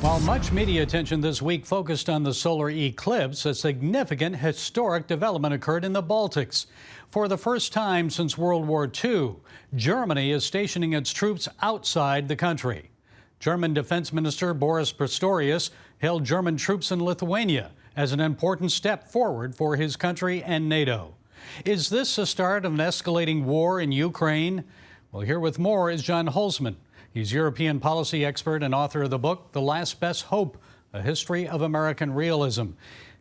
While much media attention this week focused on the solar eclipse, a significant historic development occurred in the Baltics. For the first time since World War II, Germany is stationing its troops outside the country. German Defense Minister Boris Pistorius hailed German troops in Lithuania as an important step forward for his country and NATO. Is this the start of an escalating war in Ukraine? Well, here with more is John Hulsman. He's European policy expert and author of the book, The Last Best Hope, A History of American Realism.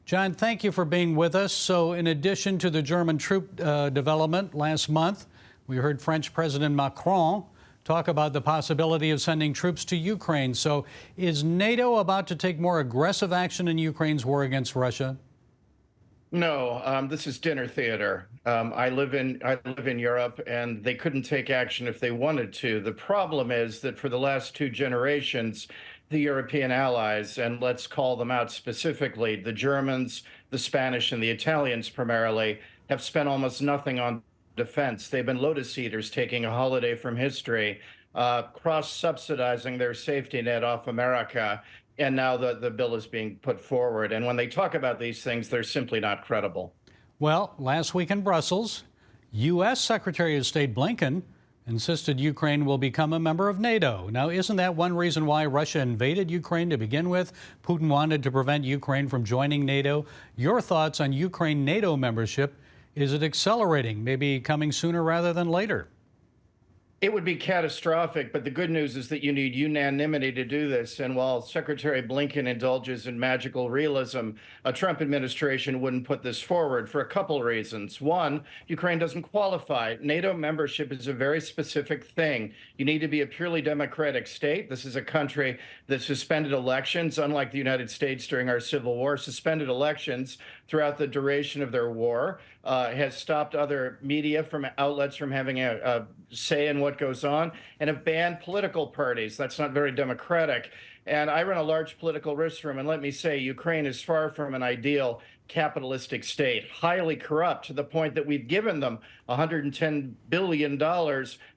John, thank you for being with us. So in addition to the German troop development last month, we heard French President Macron talk about the possibility of sending troops to Ukraine. So is NATO about to take more aggressive action in Ukraine's war against Russia? No, this is dinner theater. I live in Europe, and they couldn't take action if they wanted to. The problem is that for the last two generations, the European allies, and let's call them out specifically, the Germans, the Spanish, and the Italians primarily, have spent almost nothing on defense. They've been lotus eaters, taking a holiday from history, cross-subsidizing their safety net off America. And now the bill is being put forward. And when they talk about these things, they're simply not credible. Well, last week in Brussels, U.S. Secretary of State Blinken insisted Ukraine will become a member of NATO. Now, isn't that one reason why Russia invaded Ukraine to begin with? Putin wanted to prevent Ukraine from joining NATO. Your thoughts on Ukraine NATO membership? Is it accelerating, maybe coming sooner rather than later? It would be catastrophic, but the good news is that you need unanimity to do this. And while Secretary Blinken indulges in magical realism, a Trump administration wouldn't put this forward for a couple reasons. One, Ukraine doesn't qualify. NATO membership is a very specific thing. You need to be a purely democratic state. This is a country that suspended elections, unlike the United States during our Civil War, suspended elections throughout the duration of their war, has stopped other media outlets from having a say in what goes on, and have banned political parties. That's not very democratic. And I run a large political risk room, and let me say, Ukraine is far from an ideal capitalistic state, highly corrupt to the point that we've given them $110 billion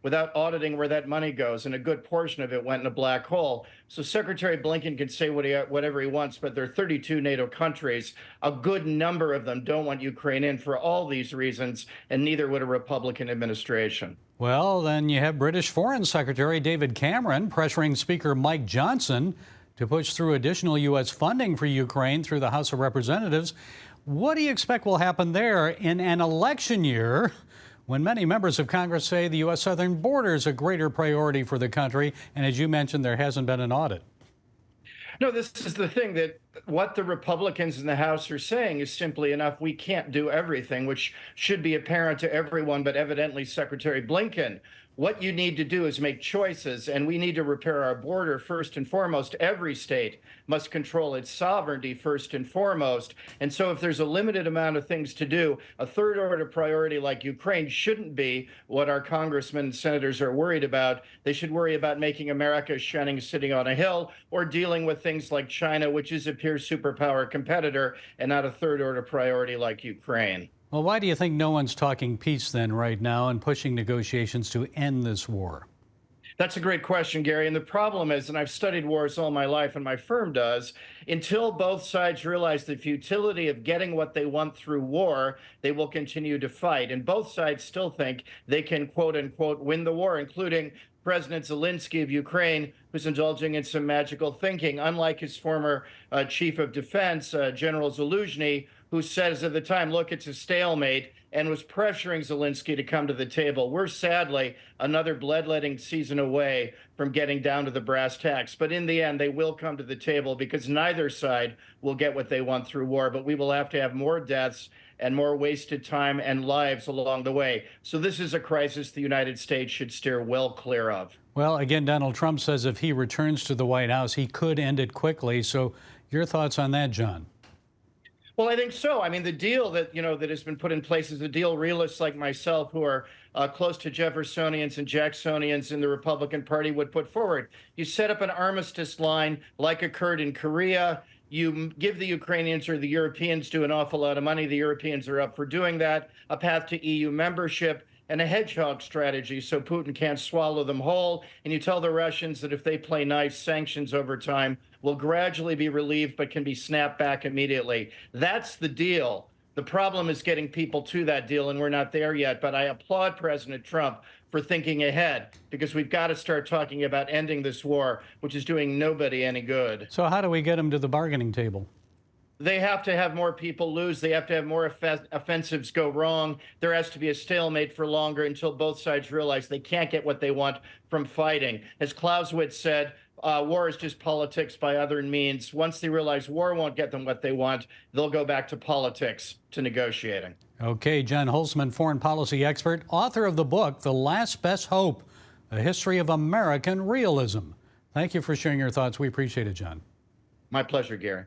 without auditing where that money goes, and a good portion of it went in a black hole. So Secretary Blinken can say whatever he wants, but there are 32 NATO countries. A good number of them don't want Ukraine in for all these reasons, and neither would a Republican administration. Well, then you have British Foreign Secretary David Cameron pressuring Speaker Mike Johnson to push through additional U.S. funding for Ukraine through the House of Representatives. What do you expect will happen there in an election year when many members of Congress say the U.S. southern border is a greater priority for the country, and as you mentioned, there hasn't been an audit? No, this is the thing, that what the Republicans in the House are saying is simply enough. We can't do everything, which should be apparent to everyone, but evidently Secretary Blinken. What you need to do is make choices, and we need to repair our border first and foremost. Every state must control its sovereignty first and foremost. And so if there's a limited amount of things to do, a third order priority like Ukraine shouldn't be what our congressmen and senators are worried about. They should worry about making America shining sitting on a hill, or dealing with things like China, which is a peer superpower competitor, and not a third order priority like Ukraine. Well, why do you think no one's talking peace then right now and pushing negotiations to end this war? That's a great question, Gary. And the problem is, and I've studied wars all my life, and my firm does, until both sides realize the futility of getting what they want through war, they will continue to fight. And both sides still think they can, quote unquote, win the war, including President Zelensky of Ukraine, who's indulging in some magical thinking, unlike his former chief of defense, General Zaluzhny, who says at the time, look, it's a stalemate, and was pressuring Zelensky to come to the table. We're sadly another bloodletting season away from getting down to the brass tacks. But in the end, they will come to the table, because neither side will get what they want through war. But we will have to have more deaths and more wasted time and lives along the way. So this is a crisis the United States should steer well clear of. Well, again, Donald Trump says if he returns to the White House, he could end it quickly. So your thoughts on that, John? Well, I think so. I mean, the deal that has been put in place is a deal realists like myself, who are close to Jeffersonians and Jacksonians in the Republican Party, would put forward. You set up an armistice line like occurred in Korea. You give the Ukrainians, or the Europeans do, an awful lot of money. The Europeans are up for doing that. A path to EU membership, and a hedgehog strategy so Putin can't swallow them whole. And you tell the Russians that if they play nice, sanctions over time will gradually be relieved but can be snapped back immediately. That's the deal. The problem is getting people to that deal, and we're not there yet. But I applaud President Trump for thinking ahead, because we've got to start talking about ending this war, which is doing nobody any good. So how do we get them to the bargaining table? They have to have more people lose. They have to have more offensives go wrong. There has to be a stalemate for longer until both sides realize they can't get what they want from fighting. As Clausewitz said, war is just politics by other means. Once they realize war won't get them what they want, they'll go back to politics, to negotiating. Okay, John Hulsman, foreign policy expert, author of the book, The Last Best Hope, A History of American Realism. Thank you for sharing your thoughts. We appreciate it, John. My pleasure, Gary.